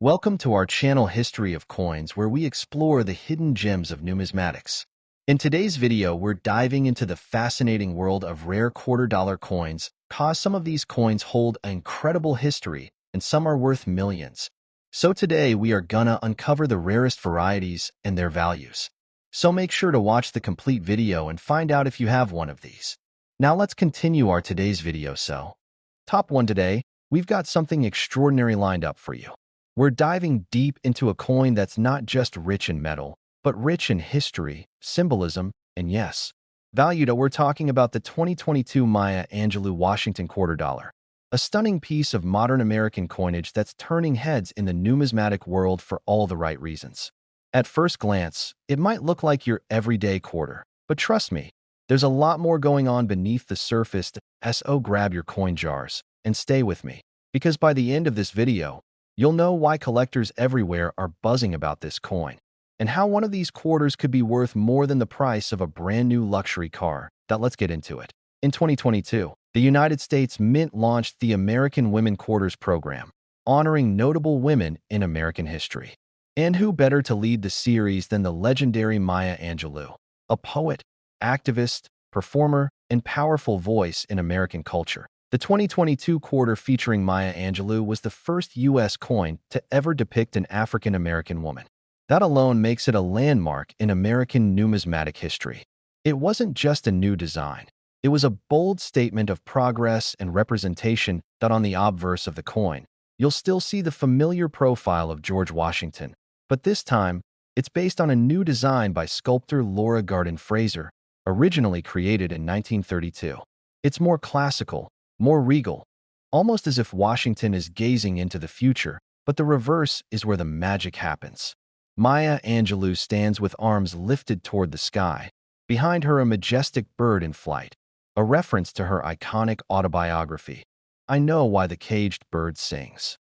Welcome to our channel History of Coins, where we explore the hidden gems of numismatics. In today's video, we're diving into the fascinating world of rare quarter-dollar coins, cause some of these coins hold an incredible history, and some are worth millions. So today, we are gonna uncover the rarest varieties and their values. So make sure to watch the complete video and find out if you have one of these. Now let's continue our today's video. Top 1 today, we've got something extraordinary lined up for you. We're diving deep into a coin that's not just rich in metal, but rich in history, symbolism, and yes, value. We're talking about the 2022 Maya Angelou Washington quarter dollar, a stunning piece of modern American coinage that's turning heads in the numismatic world for all the right reasons. At first glance, it might look like your everyday quarter, but trust me, there's a lot more going on beneath the surface. So grab your coin jars and stay with me, because by the end of this video, you'll know why collectors everywhere are buzzing about this coin, and how one of these quarters could be worth more than the price of a brand new luxury car. Let's get into it. In 2022, the United States Mint launched the American Women Quarters program, honoring notable women in American history. And who better to lead the series than the legendary Maya Angelou, a poet, activist, performer, and powerful voice in American culture. The 2022 quarter featuring Maya Angelou was the first U.S. coin to ever depict an African-American woman. That alone makes it a landmark in American numismatic history. It wasn't just a new design. It was a bold statement of progress and representation. On the obverse of the coin, you'll still see the familiar profile of George Washington, but this time, it's based on a new design by sculptor Laura Garden Fraser, originally created in 1932. It's more classical, more regal, almost as if Washington is gazing into the future, but the reverse is where the magic happens. Maya Angelou stands with arms lifted toward the sky, behind her a majestic bird in flight, a reference to her iconic autobiography, I Know Why the Caged Bird Sings.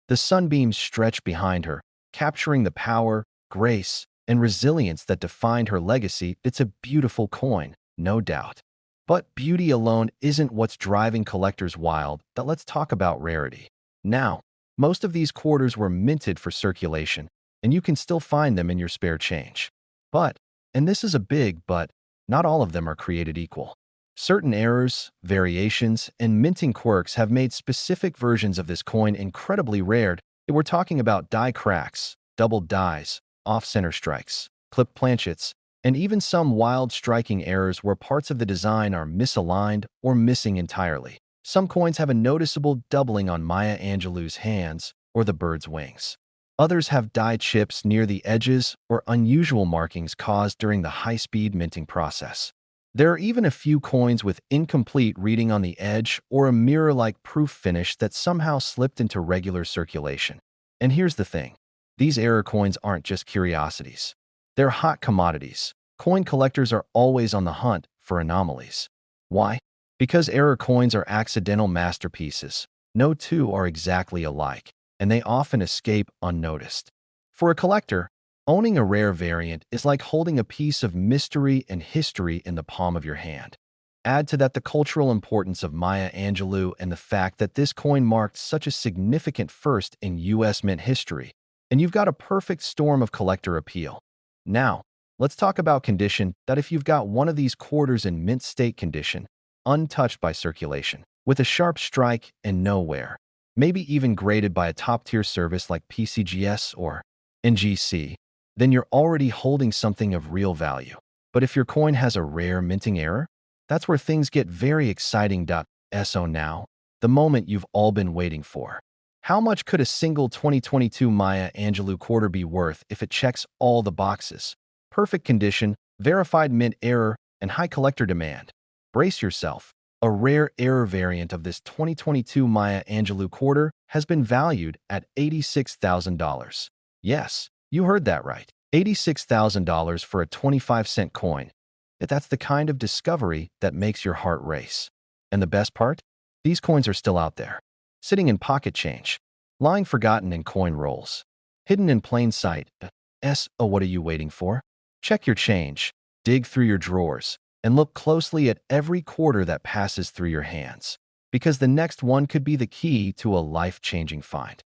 The sunbeams stretch behind her, capturing the power, grace, and resilience that defined her legacy. It's a beautiful coin, no doubt. But beauty alone isn't what's driving collectors wild. Let's talk about rarity. Now, most of these quarters were minted for circulation, and you can still find them in your spare change. But, and this is a big but, not all of them are created equal. Certain errors, variations, and minting quirks have made specific versions of this coin incredibly rare. We're talking about die cracks, double dies, off-center strikes, clipped planchets, and even some wild striking errors where parts of the design are misaligned or missing entirely. Some coins have a noticeable doubling on Maya Angelou's hands or the bird's wings. Others have die chips near the edges or unusual markings caused during the high-speed minting process. There are even a few coins with incomplete reading on the edge or a mirror-like proof finish that somehow slipped into regular circulation. And here's the thing. These error coins aren't just curiosities. They're hot commodities. Coin collectors are always on the hunt for anomalies. Why? Because error coins are accidental masterpieces. No two are exactly alike, and they often escape unnoticed. For a collector, owning a rare variant is like holding a piece of mystery and history in the palm of your hand. Add to that the cultural importance of Maya Angelou and the fact that this coin marked such a significant first in U.S. mint history, and you've got a perfect storm of collector appeal. Now, let's talk about condition. If you've got one of these quarters in mint state condition, untouched by circulation, with a sharp strike and no wear, maybe even graded by a top-tier service like PCGS or NGC, then you're already holding something of real value. But if your coin has a rare minting error, that's where things get very exciting. So now, the moment you've all been waiting for. How much could a single 2022 Maya Angelou quarter be worth if it checks all the boxes? Perfect condition, verified mint error, and high collector demand. Brace yourself. A rare error variant of this 2022 Maya Angelou quarter has been valued at $86,000. Yes, you heard that right. $86,000 for a 25-cent coin. That's the kind of discovery that makes your heart race. And the best part? These coins are still out there, sitting in pocket change, lying forgotten in coin rolls, hidden in plain sight. What are you waiting for? Check your change, dig through your drawers, and look closely at every quarter that passes through your hands, because the next one could be the key to a life-changing find.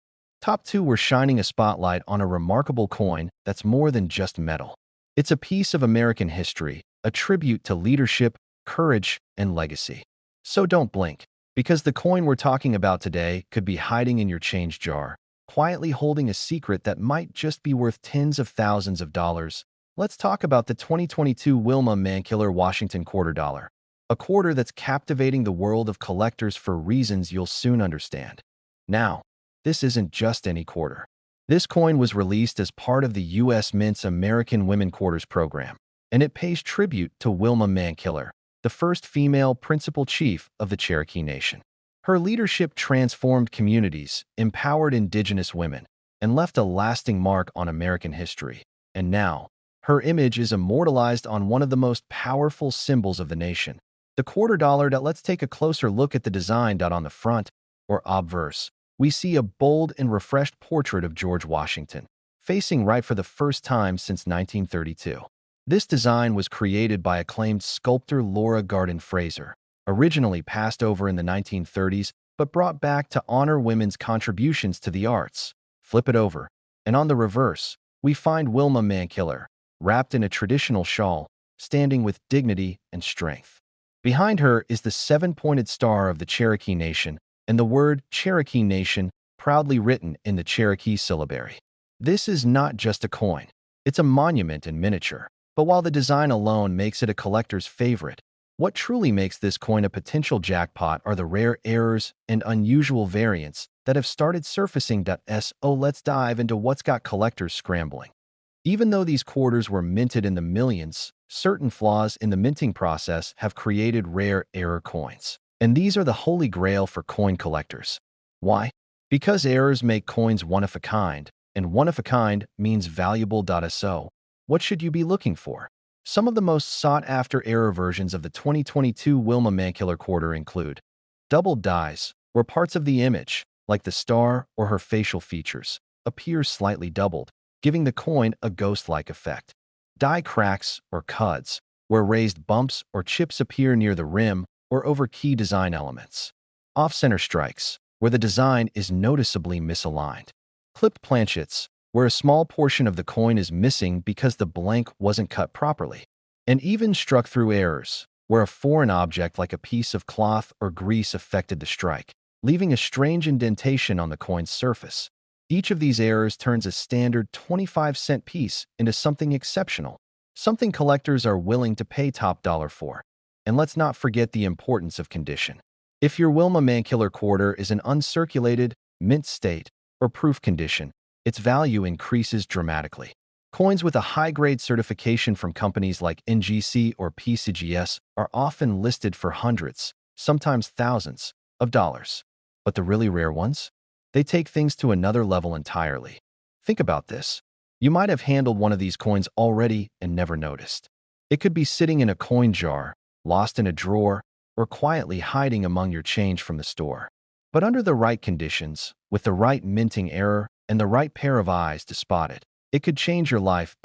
Top 2, we're shining a spotlight on a remarkable coin that's more than just metal. It's a piece of American history, a tribute to leadership, courage, and legacy. So don't blink, because the coin we're talking about today could be hiding in your change jar, quietly holding a secret that might just be worth tens of thousands of dollars. Let's talk about the 2022 Wilma Maniller Washington quarter dollar, a quarter that's captivating the world of collectors for reasons you'll soon understand. Now, this isn't just any quarter. This coin was released as part of the U.S. Mint's American Women Quarters program, and it pays tribute to Wilma Maniller, the first female principal chief of the Cherokee Nation. Her leadership transformed communities, empowered Indigenous women, and left a lasting mark on American history. And now, her image is immortalized on one of the most powerful symbols of the nation, the quarter dollar. Let's take a closer look at the design. On the front, or obverse, we see a bold and refreshed portrait of George Washington, facing right for the first time since 1932. This design was created by acclaimed sculptor Laura Garden Fraser, originally passed over in the 1930s, but brought back to honor women's contributions to the arts. Flip it over, and on the reverse, we find Wilma Maniller, wrapped in a traditional shawl, standing with dignity and strength. Behind her is the seven-pointed star of the Cherokee Nation, and the word Cherokee Nation proudly written in the Cherokee syllabary. This is not just a coin, it's a monument in miniature. But while the design alone makes it a collector's favorite, what truly makes this coin a potential jackpot are the rare errors and unusual variants that have started surfacing. Let's dive into what's got collectors scrambling. Even though these quarters were minted in the millions, certain flaws in the minting process have created rare error coins. And these are the holy grail for coin collectors. Why? Because errors make coins one-of-a-kind, and one-of-a-kind means valuable. So, what should you be looking for? Some of the most sought-after error versions of the 2022 Wilma Maniller quarter include doubled dies, where parts of the image, like the star or her facial features, appear slightly doubled, giving the coin a ghost-like effect. Die cracks or cuds, where raised bumps or chips appear near the rim or over key design elements. Off-center strikes, where the design is noticeably misaligned. Clipped planchets, where a small portion of the coin is missing because the blank wasn't cut properly. And even struck-through errors, where a foreign object like a piece of cloth or grease affected the strike, leaving a strange indentation on the coin's surface. Each of these errors turns a standard 25-cent piece into something exceptional, something collectors are willing to pay top dollar for. And let's not forget the importance of condition. If your Wilma Maniller quarter is in uncirculated, mint state, or proof condition, its value increases dramatically. Coins with a high-grade certification from companies like NGC or PCGS are often listed for hundreds, sometimes thousands, of dollars. But the really rare ones? They take things to another level entirely. Think about this. You might have handled one of these coins already and never noticed. It could be sitting in a coin jar, lost in a drawer, or quietly hiding among your change from the store. But under the right conditions, with the right minting error and the right pair of eyes to spot it, it could change your life.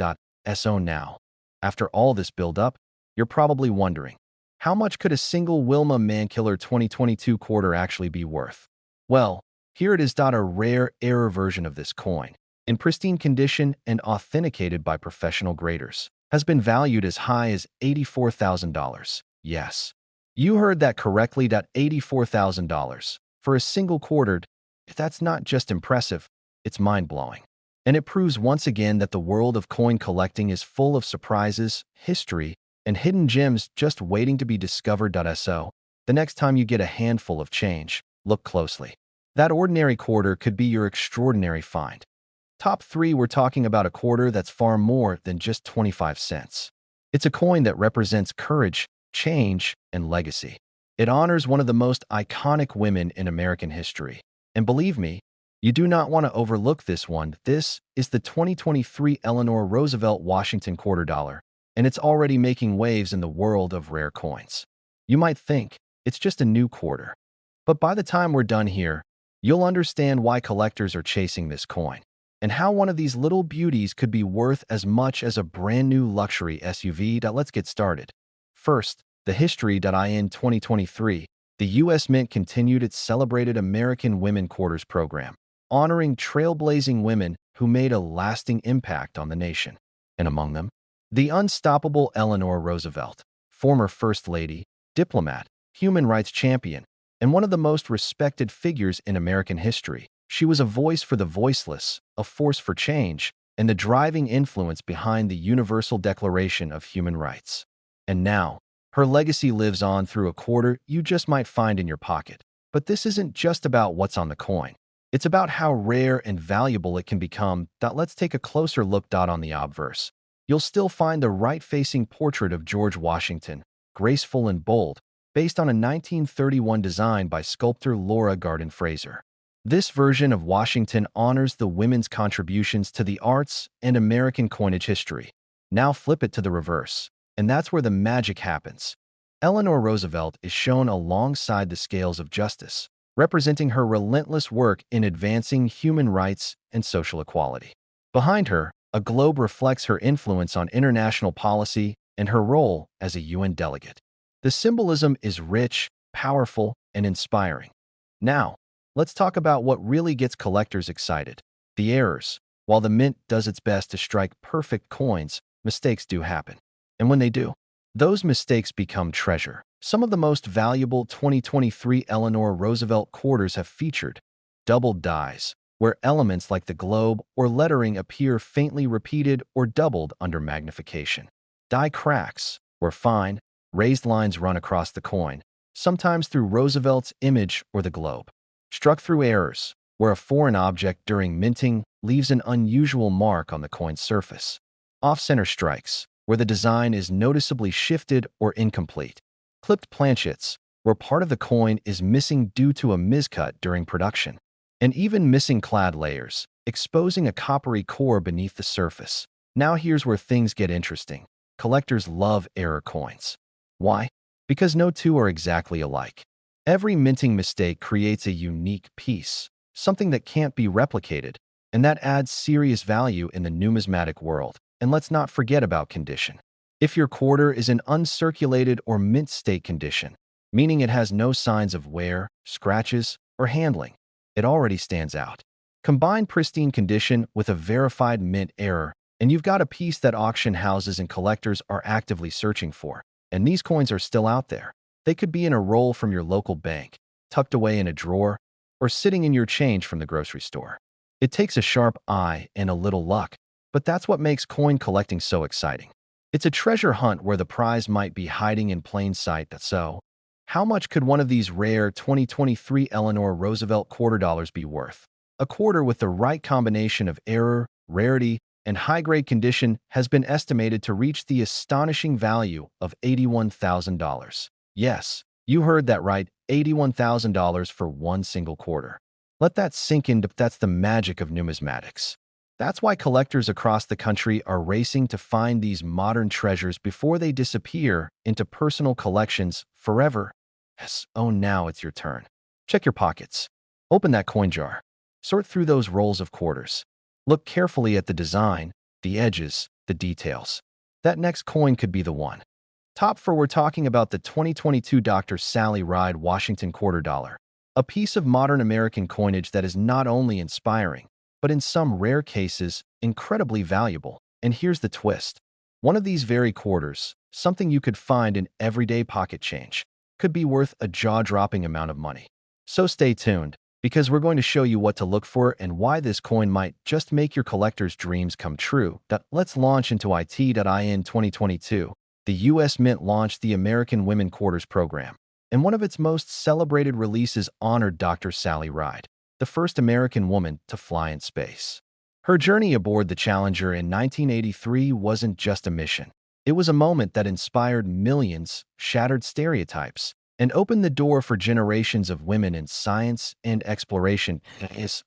So now, after all this build-up, you're probably wondering, how much could a single Wilma Maniller 2022 quarter actually be worth? Well, here it is. A rare error version of this coin, in pristine condition and authenticated by professional graders, has been valued as high as $84,000. Yes, you heard that correctly. $84,000 for a single quarter. If that's not just impressive, it's mind-blowing. And it proves once again that the world of coin collecting is full of surprises, history, and hidden gems just waiting to be discovered. So, the next time you get a handful of change, look closely. That ordinary quarter could be your extraordinary find. Top 3, we're talking about a quarter that's far more than just 25 cents. It's a coin that represents courage, change, and legacy. It honors one of the most iconic women in American history. And believe me, you do not want to overlook this one. This is the 2023 Eleanor Roosevelt Washington quarter dollar, and it's already making waves in the world of rare coins. You might think it's just a new quarter, but by the time we're done here, you'll understand why collectors are chasing this coin, and how one of these little beauties could be worth as much as a brand new luxury SUV. Let's get started. First, the history. In 2023, the U.S. Mint continued its celebrated American Women Quarters program, honoring trailblazing women who made a lasting impact on the nation. And among them, the unstoppable Eleanor Roosevelt, former First Lady, diplomat, human rights champion, and one of the most respected figures in American history. She was a voice for the voiceless, a force for change, and the driving influence behind the Universal Declaration of Human Rights. And now, her legacy lives on through a quarter you just might find in your pocket. But this isn't just about what's on the coin. It's about how rare and valuable it can become. Let's take a closer look on the obverse. You'll still find the right-facing portrait of George Washington, graceful and bold, based on a 1931 design by sculptor Laura Garden Fraser. This version of Washington honors the women's contributions to the arts and American coinage history. Now flip it to the reverse, and that's where the magic happens. Eleanor Roosevelt is shown alongside the scales of justice, representing her relentless work in advancing human rights and social equality. Behind her, a globe reflects her influence on international policy and her role as a UN delegate. The symbolism is rich, powerful, and inspiring. Now, let's talk about what really gets collectors excited: the errors. While the mint does its best to strike perfect coins, mistakes do happen. And when they do, those mistakes become treasure. Some of the most valuable 2023 Eleanor Roosevelt quarters have featured doubled dies, where elements like the globe or lettering appear faintly repeated or doubled under magnification. Die cracks, where fine, raised lines run across the coin, sometimes through Roosevelt's image or the globe. Struck through errors, where a foreign object during minting leaves an unusual mark on the coin's surface. Off-center strikes, where the design is noticeably shifted or incomplete. Clipped planchets, where part of the coin is missing due to a miscut during production. And even missing clad layers, exposing a coppery core beneath the surface. Now here's where things get interesting. Collectors love error coins. Why? Because no two are exactly alike. Every minting mistake creates a unique piece, something that can't be replicated, and that adds serious value in the numismatic world. And let's not forget about condition. If your quarter is in uncirculated or mint state condition, meaning it has no signs of wear, scratches, or handling, it already stands out. Combine pristine condition with a verified mint error, and you've got a piece that auction houses and collectors are actively searching for. And these coins are still out there. They could be in a roll from your local bank, tucked away in a drawer, or sitting in your change from the grocery store. It takes a sharp eye and a little luck, but that's what makes coin collecting so exciting. It's a treasure hunt where the prize might be hiding in plain sight. So, how much could one of these rare 2023 Eleanor Roosevelt quarter dollars be worth? A quarter with the right combination of error, rarity, and high-grade condition has been estimated to reach the astonishing value of $81,000. Yes, you heard that right, $81,000 for one single quarter. Let that sink in. That's the magic of numismatics. That's why collectors across the country are racing to find these modern treasures before they disappear into personal collections forever. Yes, oh, now it's your turn. Check your pockets. Open that coin jar. Sort through those rolls of quarters. Look carefully at the design, the edges, the details. That next coin could be the one. Top four, we're talking about the 2022 Dr. Sally Ride Washington quarter dollar. A piece of modern American coinage that is not only inspiring, but in some rare cases, incredibly valuable. And here's the twist. One of these very quarters, something you could find in everyday pocket change, could be worth a jaw-dropping amount of money. So stay tuned, because we're going to show you what to look for and why this coin might just make your collector's dreams come true. Let's launch into IT.in 2022. The U.S. Mint launched the American Women Quarters program, and one of its most celebrated releases honored Dr. Sally Ride, the first American woman to fly in space. Her journey aboard the Challenger in 1983 wasn't just a mission. It was a moment that inspired millions, shattered stereotypes, and opened the door for generations of women in science and exploration.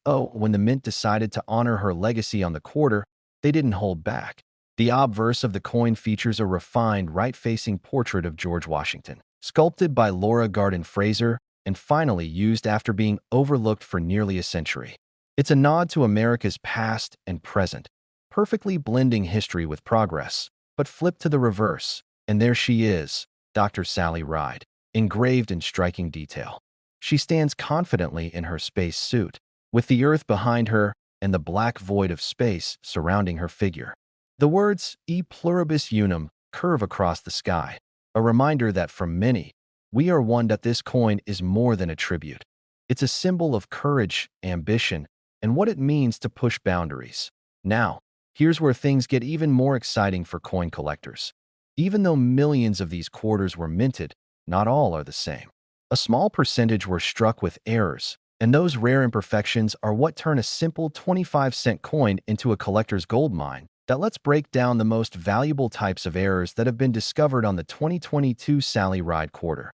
When the Mint decided to honor her legacy on the quarter, they didn't hold back. The obverse of the coin features a refined right-facing portrait of George Washington, sculpted by Laura Garden Fraser, and finally used after being overlooked for nearly a century. It's a nod to America's past and present, perfectly blending history with progress. But flip to the reverse, and there she is, Dr. Sally Ride, engraved in striking detail. She stands confidently in her space suit, with the earth behind her and the black void of space surrounding her figure. The words E pluribus unum curve across the sky, a reminder that for many, we are one that this coin is more than a tribute. It's a symbol of courage, ambition, and what it means to push boundaries. Now, here's where things get even more exciting for coin collectors. Even though millions of these quarters were minted, not all are the same. A small percentage were struck with errors, and those rare imperfections are what turn a simple 25-cent coin into a collector's gold mine. Let's break down the most valuable types of errors that have been discovered on the 2022 Sally Ride quarter.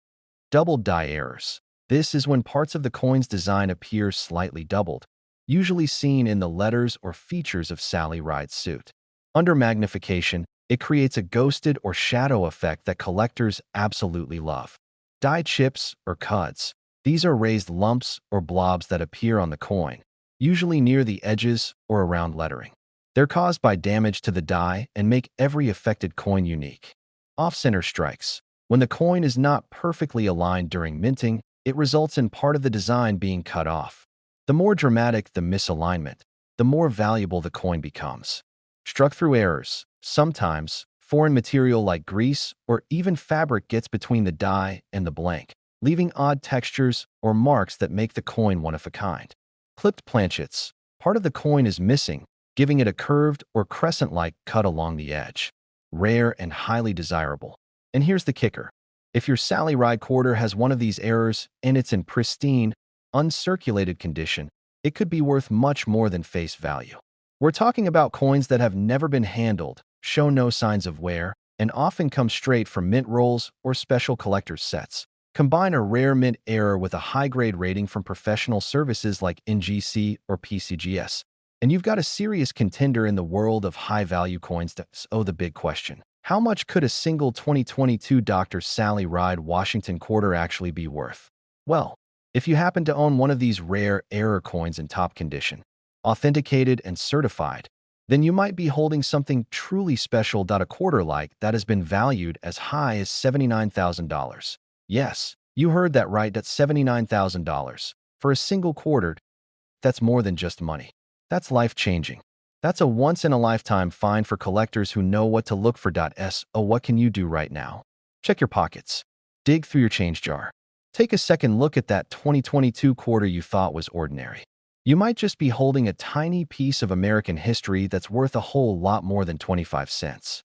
Doubled die errors. This is when parts of the coin's design appear slightly doubled, usually seen in the letters or features of Sally Ride's suit. Under magnification, it creates a ghosted or shadow effect that collectors absolutely love. Die chips or cuds. These are raised lumps or blobs that appear on the coin, usually near the edges or around lettering. They're caused by damage to the die and make every affected coin unique. Off-center strikes. When the coin is not perfectly aligned during minting, it results in part of the design being cut off. The more dramatic the misalignment, the more valuable the coin becomes. Struck through errors. Sometimes, foreign material like grease or even fabric gets between the die and the blank, leaving odd textures or marks that make the coin one of a kind. Clipped planchets. Part of the coin is missing, giving it a curved or crescent-like cut along the edge. Rare and highly desirable. And here's the kicker. If your Sally Ride quarter has one of these errors and it's in pristine, uncirculated condition, it could be worth much more than face value. We're talking about coins that have never been handled, show no signs of wear, and often come straight from mint rolls or special collector's sets. Combine a rare mint error with a high-grade rating from professional services like NGC or PCGS, and you've got a serious contender in the world of high-value coins. So the big question: how much could a single 2022 Dr. Sally Ride Washington quarter actually be worth? Well, if you happen to own one of these rare error coins in top condition, authenticated and certified, then you might be holding something truly special. A quarter like that has been valued as high as $79,000. Yes, you heard that right, that's $79,000. For a single quarter, that's more than just money. That's life-changing. That's a once-in-a-lifetime find for collectors who know what to look for. So what can you do right now? Check your pockets. Dig through your change jar. Take a second look at that 2022 quarter you thought was ordinary. You might just be holding a tiny piece of American history that's worth a whole lot more than 25 cents.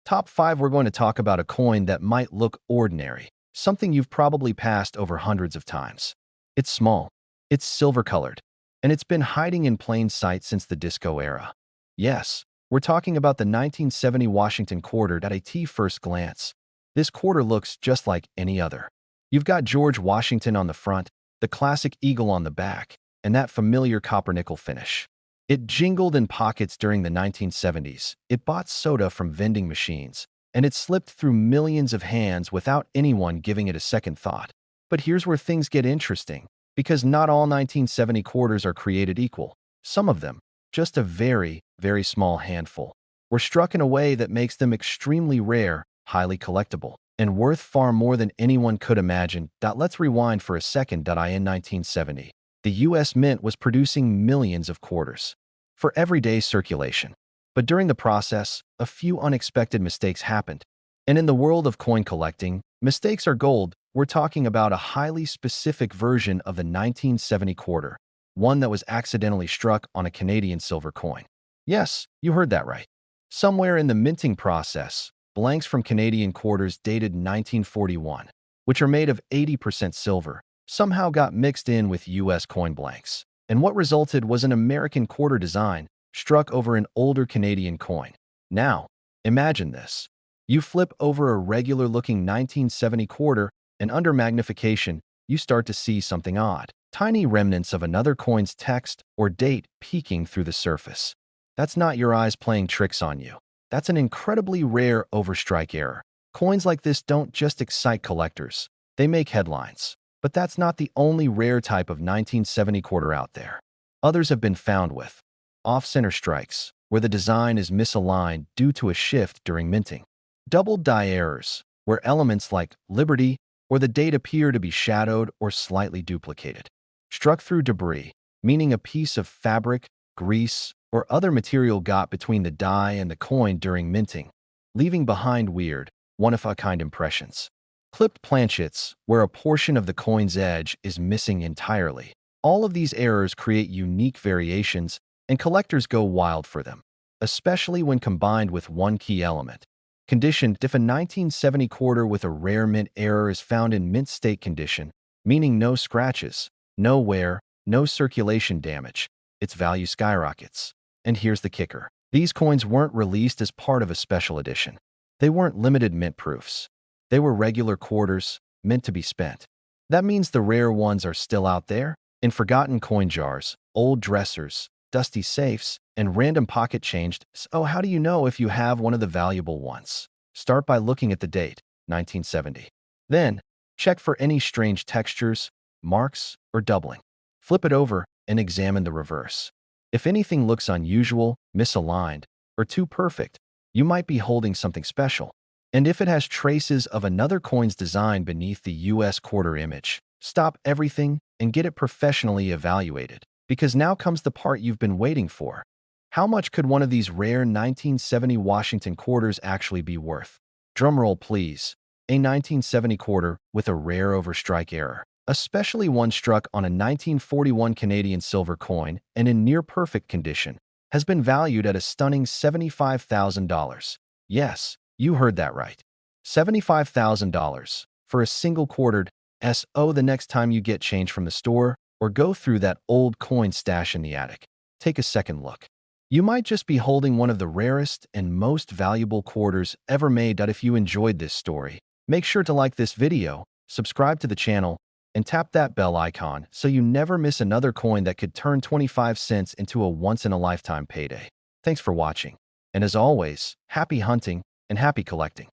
Top 5, we're going to talk about a coin that might look ordinary, something you've probably passed over hundreds of times. It's small, it's silver-colored, and it's been hiding in plain sight since the disco era. Yes, we're talking about the 1970 Washington quarter. At a first glance, this quarter looks just like any other. You've got George Washington on the front, the classic eagle on the back, and that familiar copper-nickel finish. It jingled in pockets during the 1970s. It bought soda from vending machines, and it slipped through millions of hands without anyone giving it a second thought. But here's where things get interesting, because not all 1970 quarters are created equal. Some of them, just a very, very small handful, were struck in a way that makes them extremely rare, highly collectible, and worth far more than anyone could imagine. Let's rewind for a second. In 1970, the U.S. Mint was producing millions of quarters for everyday circulation. But during the process, a few unexpected mistakes happened. And in the world of coin collecting, mistakes are gold. We're talking about a highly specific version of the 1970 quarter, one that was accidentally struck on a Canadian silver coin. Yes, you heard that right. Somewhere in the minting process, blanks from Canadian quarters dated 1941, which are made of 80% silver, somehow got mixed in with U.S. coin blanks. And what resulted was an American quarter design struck over an older Canadian coin. Now, imagine this. You flip over a regular-looking 1970 quarter, and under magnification, you start to see something odd. Tiny remnants of another coin's text or date peeking through the surface. That's not your eyes playing tricks on you. That's an incredibly rare overstrike error. Coins like this don't just excite collectors. They make headlines. But that's not the only rare type of 1970 quarter out there. Others have been found with off-center strikes, where the design is misaligned due to a shift during minting. Doubled die errors, where elements like Liberty or the date appear to be shadowed or slightly duplicated. Struck through debris, meaning a piece of fabric, grease, or other material got between the die and the coin during minting, leaving behind weird, one-of-a-kind impressions. Clipped planchets, where a portion of the coin's edge is missing entirely. All of these errors create unique variations, and collectors go wild for them, especially when combined with one key element. Condition: if a 1970 quarter with a rare mint error is found in mint state condition, meaning no scratches, no wear, no circulation damage, its value skyrockets. And here's the kicker. These coins weren't released as part of a special edition. They weren't limited mint proofs. They were regular quarters, meant to be spent. That means the rare ones are still out there, in forgotten coin jars, old dressers, dusty safes, and random pocket changed. So how do you know if you have one of the valuable ones? Start by looking at the date, 1970. Then, check for any strange textures, marks, or doubling. Flip it over and examine the reverse. If anything looks unusual, misaligned, or too perfect, you might be holding something special. And if it has traces of another coin's design beneath the US quarter image, stop everything and get it professionally evaluated. Because now comes the part you've been waiting for. How much could one of these rare 1970 Washington quarters actually be worth? Drumroll, please. A 1970 quarter with a rare overstrike error, especially one struck on a 1941 Canadian silver coin and in near-perfect condition, has been valued at a stunning $75,000. Yes, you heard that right. $75,000 for a single quartered SO. The next time you get change from the store or go through that old coin stash in the attic, take a second look. You might just be holding one of the rarest and most valuable quarters ever made. If you enjoyed this story, make sure to like this video, subscribe to the channel, and tap that bell icon so you never miss another coin that could turn 25 cents into a once-in-a-lifetime payday. Thanks for watching. And as always, happy hunting and happy collecting.